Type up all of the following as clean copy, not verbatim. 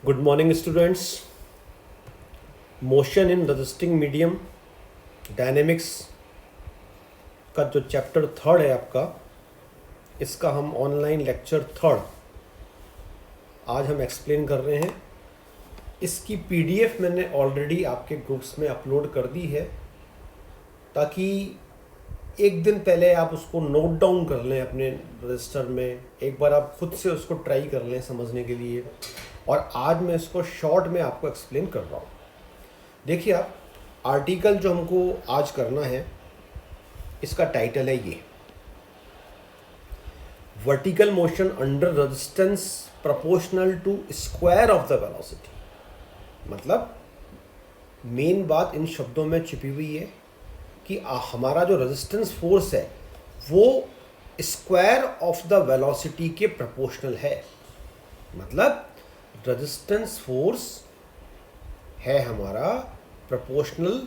Good morning students. Motion in resisting medium dynamics का जो chapter third है आपका, इसका हम ऑनलाइन लेक्चर थर्ड आज हम एक्सप्लेन कर रहे हैं। इसकी पीडीएफ मैंने ऑलरेडी आपके ग्रुप्स में अपलोड कर दी है, ताकि एक दिन पहले आप उसको नोट डाउन कर लें अपने रजिस्टर में, एक बार आप खुद से उसको ट्राई कर लें समझने के लिए। और आज मैं इसको शॉर्ट में आपको एक्सप्लेन कर रहा हूँ। देखिए, आप आर्टिकल जो हमको आज करना है, इसका टाइटल है ये, vertical motion under resistance proportional to square of the velocity. मतलब मेन बात इन शब्दों में छिपी हुई है कि हमारा जो रेजिस्टेंस फोर्स है वो स्क्वायर ऑफ द वेलोसिटी के प्रोपोर्शनल है। मतलब रेजिस्टेंस फोर्स है हमारा proportional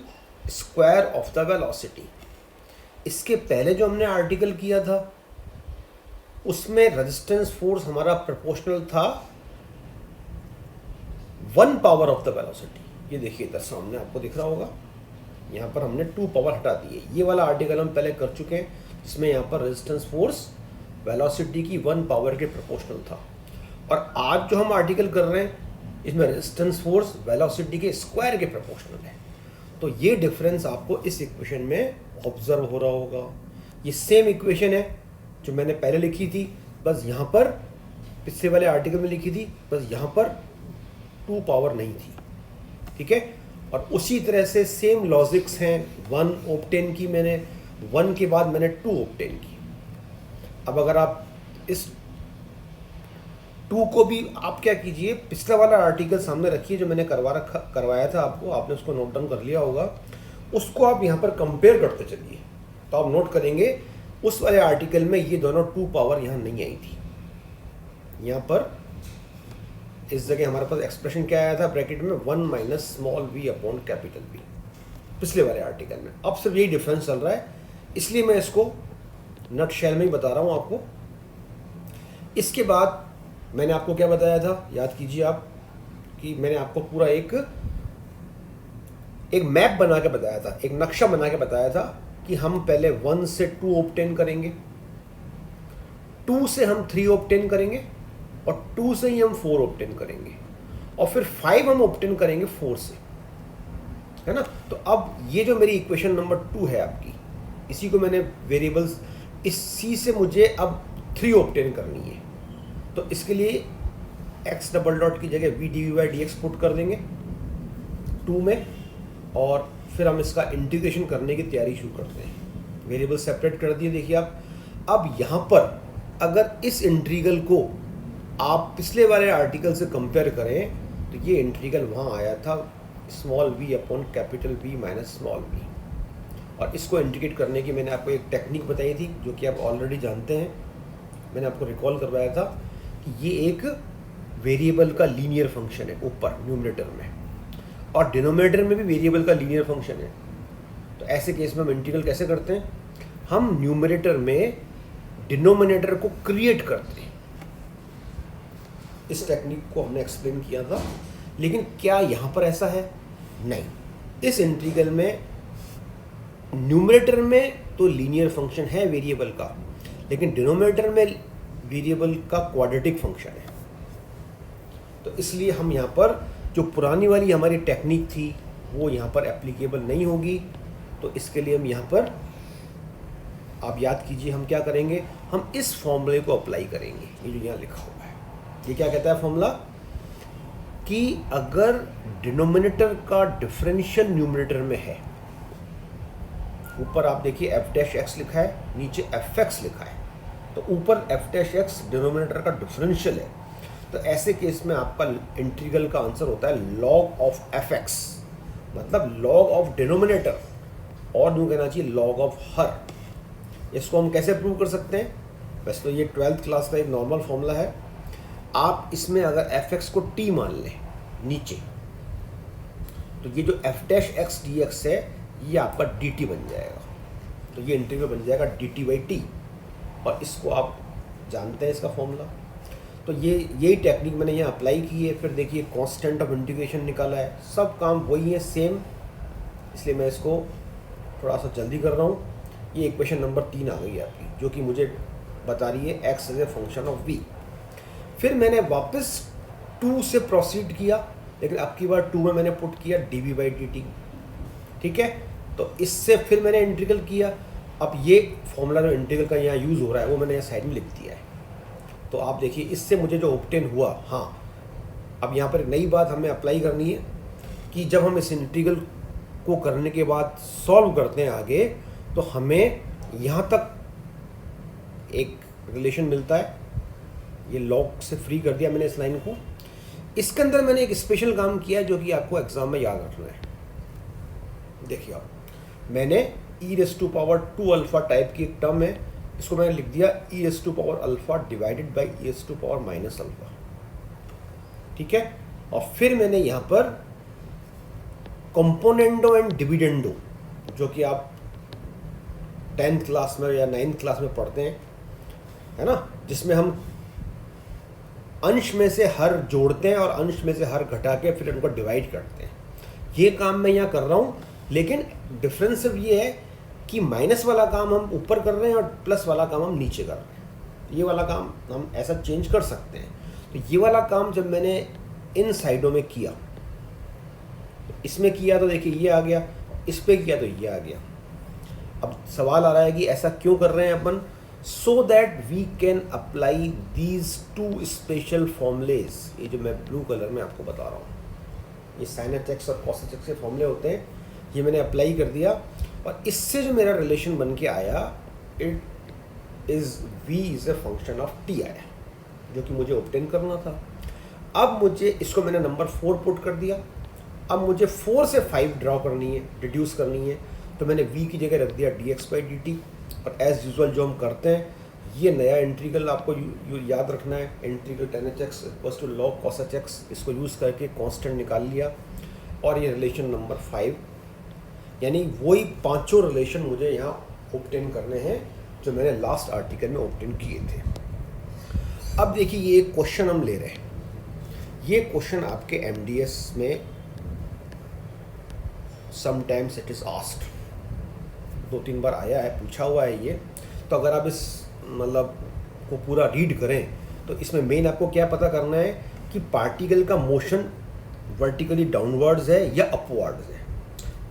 square of the velocity. इसके पहले जो हमने आर्टिकल किया था उसमें रेजिस्टेंस फोर्स हमारा प्रोपोर्शनल था 1 पावर ऑफ द वेलोसिटी। ये देखिए इधर सामने आपको दिख रहा होगा, यहाँ पर हमने 2 पावर हटा दी है। ये वाला आर्टिकल हम पहले कर चुके हैं, जिसमें यहाँ पर रेजिस्टेंस फोर्स वेलोसिटी की 1 पावर के प्रोपोर्शनल था। और आज जो हम आर्टिकल कर रहे हैं इसमें रेजिस्टेंस फोर्स वेलोसिटी के स्क्वायर के प्रोपोर्शनल है। तो ये डिफरेंस आपको इस इक्वेशन में ऑब्जर्व हो रहा होगा। ये सेम इक्वेशन है जो मैंने पहले लिखी थी, बस यहाँ पर पिछले वाले आर्टिकल में लिखी थी, बस यहाँ पर 2 पावर नहीं थी। ठीक है, और उसी तरह से सेम लॉजिक्स हैं। 1 ऑब्टेन की मैंने, 1 के बाद मैंने 2 ऑब्टेन की। अब अगर आप इस 2 को भी आप क्या कीजिए, पिछला वाला आर्टिकल सामने रखिए जो मैंने करवाया था आपको, आपने उसको नोट डाउन कर लिया होगा, उसको आप यहाँ पर कंपेयर करते चलिए। तो आप नोट करेंगे उस वाले आर्टिकल में ये दोनों 2 पावर यहाँ नहीं आई थी। यहाँ पर इस जगह हमारे पास एक्सप्रेशन क्या आया था ब्रैकेट में, 1 minus small v upon capital V पिछले वाले आर्टिकल में। अब सिर्फ यही डिफरेंस चल रहा है, इसलिए मैं इसको नट शेल में ही बता रहा हूँ आपको। इसके बाद मैंने आपको क्या बताया था, याद कीजिए आप, कि मैंने आपको पूरा एक मैप बना के बताया था, एक नक्शा बना के बताया था कि हम पहले 1 से 2 ऑब्टेन करेंगे, 2 से हम 3 ऑब्टेन करेंगे, और 2 से ही हम 4 ऑब्टेन करेंगे, और फिर 5 हम ऑब्टेन करेंगे 4 से, है ना। तो अब ये जो मेरी इक्वेशन नंबर 2 है आपकी, इसी को मैंने वेरिएबल्स, इसी से मुझे अब 3 ऑब्टेन करनी है। तो इसके लिए x डबल डॉट की जगह v dv/dx पुट कर देंगे 2 में, और फिर हम इसका इंटीग्रेशन करने की तैयारी शुरू करते हैं। वेरिएबल सेपरेट कर दिए। देखिए आप, अब यहाँ पर अगर इस इंटीग्रल को आप पिछले वाले आर्टिकल से कंपेयर करें तो ये इंटीग्रल वहाँ आया था small v upon capital V minus small v। और इसको इंटीग्रेट करने की मैंने आपको एक टेक्निक बताई थी जो कि आप ऑलरेडी जानते हैं। मैंने आपको रिकॉल करवाया था कि ये एक वेरिएबल का लीनियर फंक्शन है ऊपर न्यूमरेटर में, और डिनोमिनेटर में भी वेरिएबल का लीनियर फंक्शन है। तो ऐसे केस में हम इंटीग्रल कैसे करते हैं, हम न्यूमरेटर में डिनोमिनेटर को क्रिएट करते हैं। इस टेक्निक को हमने एक्सप्लेन किया था, लेकिन क्या यहाँ पर ऐसा है? नहीं। इस इंटीग्रल में न्यूमरेटर में तो लीनियर फंक्शन है वेरिएबल का, लेकिन डिनोमिनेटर में वेरिएबल का क्वाड्रेटिक फंक्शन है। तो इसलिए हम यहाँ पर जो पुरानी वाली हमारी टेक्निक थी वो यहाँ पर एप्लीकेबल नहीं होगी। तो इसके लिए हम यहाँ पर, आप याद कीजिए, हम क्या करेंगे, हम इस फॉर्मूले को अप्लाई करेंगे। ये जो यहाँ लिखा हुआ है, ये क्या कहता है फॉर्मूला, कि अगर डिनोमिनेटर का डिफरेंशियल न्यूमरेटर में है, ऊपर आप देखिए f' लिखा है, नीचे fx लिखा है, तो ऊपर f' डिनोमिनेटर का डिफरेंशियल है। तो ऐसे केस में आपका इंटीग्रल का आंसर होता है log ऑफ fx, मतलब log ऑफ डिनोमिनेटर, और यूँ कहना चाहिए log ऑफ हर। इसको हम कैसे प्रूव कर सकते हैं? वैसे तो ये 12th क्लास का एक नॉर्मल फॉर्मूला है। आप इसमें अगर fx को t मान लें नीचे, तो ये जो f' dx है ये आपका dt बन जाएगा। तो ये इंटीग्रल बन जाएगा dt/t, और इसको आप जानते हैं इसका फॉर्मूला। तो यही टेक्निक मैंने यहाँ अप्लाई की है। फिर देखिए कांस्टेंट ऑफ इंटीग्रेशन निकाला है, सब काम वही है सेम, इसलिए मैं इसको थोड़ा सा जल्दी कर रहा हूँ। ये इक्वेशन नंबर 3 आ गई है आपकी, जो कि मुझे बता रही है x as a function of v। फिर मैंने वापस 2 से प्रोसीड किया, लेकिन अब की बार 2 में मैंने पुट किया dv/dt, ठीक है। तो इससे फिर मैंने इंटीग्रल किया। अब ये फॉर्मूला जो इंटीग्रल का यहाँ यूज़ हो रहा है वो मैंने यहाँ साइड में लिख दिया है। तो आप देखिए इससे मुझे जो ऑब्टेन हुआ, हाँ अब यहाँ पर एक नई बात हमें अप्लाई करनी है कि जब हम इस इंटीग्रल को करने के बाद सॉल्व करते हैं आगे, तो हमें यहाँ तक एक रिलेशन मिलता है। ये लॉग से फ्री कर दिया मैंने इस लाइन को। इसके अंदर मैंने एक स्पेशल काम किया जो कि आपको एग्जाम में याद रखना है। देखिए आप, मैंने e⁻² अल्फा टाइप की एक टर्म है, इसको मैंने लिख दिया e⁻α डिवाइडेड बाई e⁻⁻α, ठीक है। और फिर मैंने यहाँ पर कंपोनेंडो एंड डिविडेंडो, जो कि आप 10th क्लास में या 9th क्लास में पढ़ते हैं, है ना, जिसमें हम अंश में से हर जोड़ते हैं और अंश में से हर घटा के फिर उनको डिवाइड करते हैं। ये काम मैं यहाँ कर रहा हूँ, लेकिन डिफरेंस सिर्फ ये है कि माइनस वाला काम हम ऊपर कर रहे हैं और प्लस वाला काम हम नीचे कर रहे हैं। ये वाला काम हम ऐसा चेंज कर सकते हैं। तो ये वाला काम जब मैंने इन साइडों में किया, इसमें किया तो देखिए ये आ गया, इस पे किया तो ये आ गया। अब सवाल आ रहा है कि ऐसा क्यों कर रहे हैं अपन, so that we can apply these 2 special formulas. ये जो मैं ब्लू कलर में आपको बता रहा हूँ, ये sin h और cos h के फॉर्मूले होते हैं, ये मैंने अप्लाई कर दिया और इससे जो मेरा रिलेशन बन के आया, it is v is a function of t आया, जो कि मुझे ऑब्टेन करना था। अब मुझे इसको मैंने नंबर 4 पुट कर दिया। अब मुझे 4 से 5 ड्रॉ करनी है, रिड्यूस करनी है, तो मैंने v की जगह रख दिया dx/dt। और एज़ यूजुअल जो हम करते हैं, ये नया इंटीग्रल आपको याद रखना है, integral tan h x = log cos h, इसको यूज़ करके कांस्टेंट निकाल लिया। और ये रिलेशन नंबर 5, यानी वही 5 रिलेशन मुझे यहाँ ऑब्टेन करने हैं जो मैंने लास्ट आर्टिकल में ऑब्टेन किए थे। अब देखिए ये एक क्वेश्चन हम ले रहे हैं। ये क्वेश्चन आपके MDS में समटाइम्स इट इज़ आस्क्ड, 2-3 बार आया है, पूछा हुआ है ये। तो अगर आप इस मतलब को पूरा रीड करें तो इसमें मेन आपको क्या पता करना है कि पार्टिकल का मोशन वर्टिकली डाउनवर्ड्स है या अपवर्ड्स है।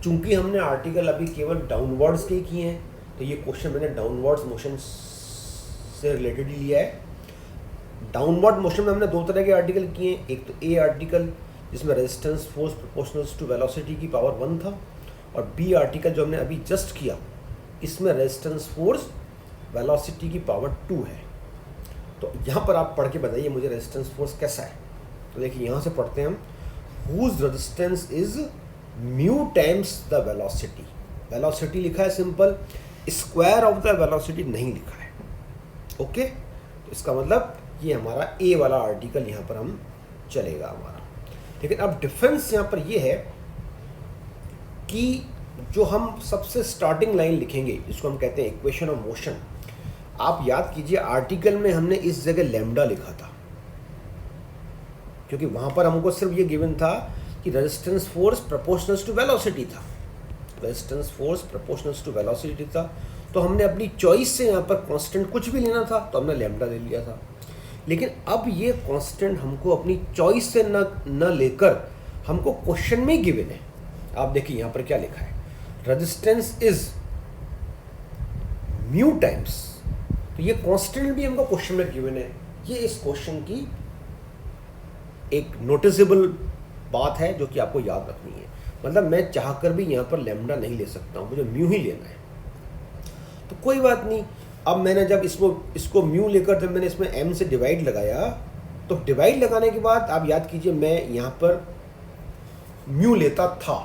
चूंकि हमने आर्टिकल अभी केवल डाउनवर्ड्स के किए हैं, तो ये क्वेश्चन मैंने डाउनवर्ड्स मोशन से रिलेटेड ही लिया है। डाउनवर्ड मोशन में हमने 2 तरह के आर्टिकल किए हैं। एक तो ए आर्टिकल जिसमें resistance force proportional to velocity की पावर 1 था, और बी आर्टिकल जो हमने अभी जस्ट किया, इसमें रेजिस्टेंस फोर्स वेलोसिटी की पावर 2 है। तो यहाँ पर आप पढ़ के बताइए मुझे रेजिस्टेंस फोर्स कैसा है। तो देखिए यहाँ से पढ़ते हैं हम, whose resistance is mu times the velocity. Velocity लिखा है simple, square of the velocity नहीं लिखा है। ओके, तो इसका मतलब ये हमारा ए वाला आर्टिकल यहाँ पर हम चलेगा हमारा। लेकिन अब डिफरेंस यहाँ पर ये है कि जो हम सबसे स्टार्टिंग लाइन लिखेंगे, जिसको हम कहते हैं इक्वेशन ऑफ मोशन, आप याद कीजिए आर्टिकल में हमने इस जगह लैम्डा लिखा था, क्योंकि वहां पर हमको सिर्फ ये गिवन था कि resistance force proportional to velocity था, resistance force proportional to velocity था। तो हमने अपनी चॉइस से यहाँ पर कांस्टेंट कुछ भी लेना था तो हमने लैम्डा ले लिया था। लेकिन अब ये कांस्टेंट हमको अपनी चॉइस से न लेकर हमको क्वेश्चन में ही गिवन है। आप देखिए यहाँ पर क्या लिखा है, रेजिस्टेंस इज म्यू टाइम्स। तो ये कांस्टेंट भी हमको क्वेश्चन में गिवन है। ये इस क्वेश्चन की एक नोटिसेबल बात है जो कि आपको याद रखनी है। मतलब मैं चाहकर भी यहाँ पर लैम्डा नहीं ले सकता हूँ, मुझे म्यू ही लेना है। तो कोई बात नहीं, अब मैंने जब इसको म्यू लेकर जब मैंने इसमें m से डिवाइड लगाया, तो डिवाइड लगाने के बाद आप याद कीजिए मैं यहाँ पर म्यू लेता था,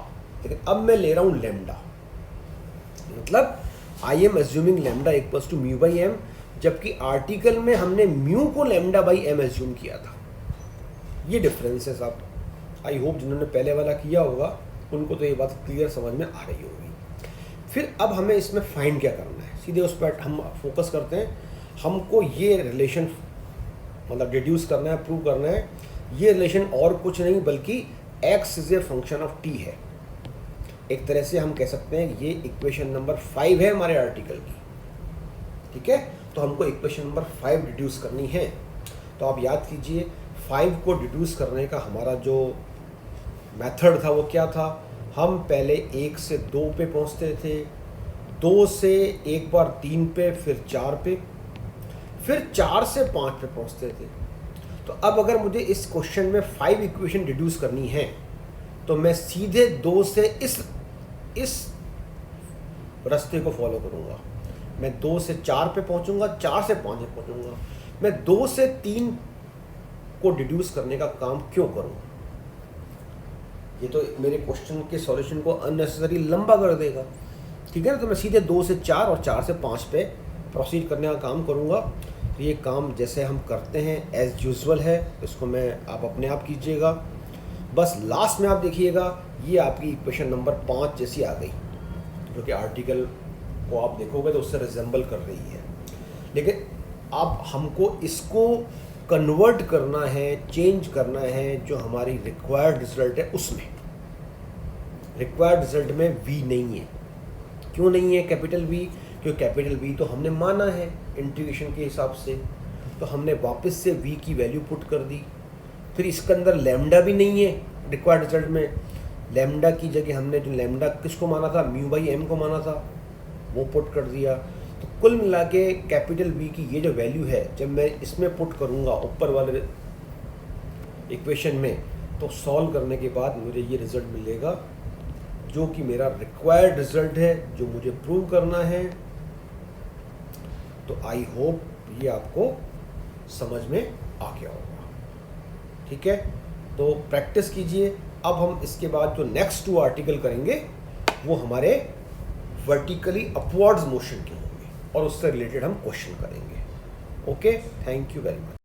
लेकिन अब मैं ले रहा हूँ लैम्डा। मतलब I am assuming lambda equals to mu by M, जबकि आर्टिकल में हमने म्यू को लैम्डा बाई एम एज्यूम किया था। ये डिफरेंस है साहब। आई होप जिन्होंने पहले वाला किया होगा उनको तो ये बात क्लियर समझ में आ रही होगी। फिर अब हमें इसमें फाइंड क्या करना है, सीधे उस पर हम फोकस करते हैं। हमको ये रिलेशन मतलब डिड्यूस करना है, प्रूव करना है। ये रिलेशन और कुछ नहीं बल्कि x is a function of t है। एक तरह से हम कह सकते हैं ये इक्वेशन नंबर 5 है हमारे आर्टिकल की, ठीक है। तो हमको इक्वेशन नंबर 5 डिड्यूस करनी है। तो आप याद कीजिए 5 को डिड्यूस करने का हमारा जो मेथड था वो क्या था। हम पहले 1 से 2 पे पहुंचते थे, 2 से एक बार 3 पे, फिर 4 पे, फिर 4 से 5 पे पहुंचते थे। तो अब अगर मुझे इस क्वेश्चन में 5 इक्वेशन डिड्यूस करनी है तो मैं सीधे 2 से इस रास्ते को फॉलो करूंगा। मैं 2 से 4 पे पहुंचूंगा, 4 से 5 पे पहुंचूंगा। मैं 2 से 3 को डिड्यूस करने का काम क्यों करूं? ये तो मेरे क्वेश्चन के सॉल्यूशन को अननेसेसरी लंबा कर देगा, ठीक है ना। तो मैं सीधे 2 से 4 और 4 से 5 पे प्रोसीड करने का काम करूंगा। तो ये काम जैसे हम करते हैं एज यूजुअल है, इसको मैं आप अपने आप कीजिएगा। बस लास्ट में आप देखिएगा ये आपकी इक्वेशन नंबर 5 जैसी आ गई, जो कि आर्टिकल को आप देखोगे तो उससे रिजेंबल कर रही है। लेकिन अब हमको इसको कन्वर्ट करना है, चेंज करना है जो हमारी रिक्वायर्ड रिजल्ट है उसमें। रिक्वायर्ड रिजल्ट में v नहीं है। क्यों नहीं है कैपिटल V? क्योंकि कैपिटल V तो हमने माना है इंटीग्रेशन के हिसाब से, तो हमने वापस से v की वैल्यू पुट कर दी। फिर इसके अंदर लैम्डा भी नहीं है रिक्वायर्ड रिजल्ट में। लैम्डा की जगह हमने जो लैम्डा किसको माना था, μ/m को माना था, वो पुट कर दिया। तो कुल मिला के कैपिटल V की ये जो वैल्यू है जब मैं इसमें पुट करूँगा ऊपर वाले इक्वेशन में, तो सॉल्व करने के बाद मुझे ये रिज़ल्ट मिलेगा जो कि मेरा रिक्वायर्ड रिज़ल्ट है, जो मुझे प्रूव करना है। तो आई होप ये आपको समझ में आ गया होगा, ठीक है। तो प्रैक्टिस कीजिए। अब हम इसके बाद जो नेक्स्ट 2 आर्टिकल करेंगे वो हमारे वर्टिकली अपवर्ड्स मोशन के होंगे और उससे रिलेटेड हम क्वेश्चन करेंगे। Okay, thank you very much.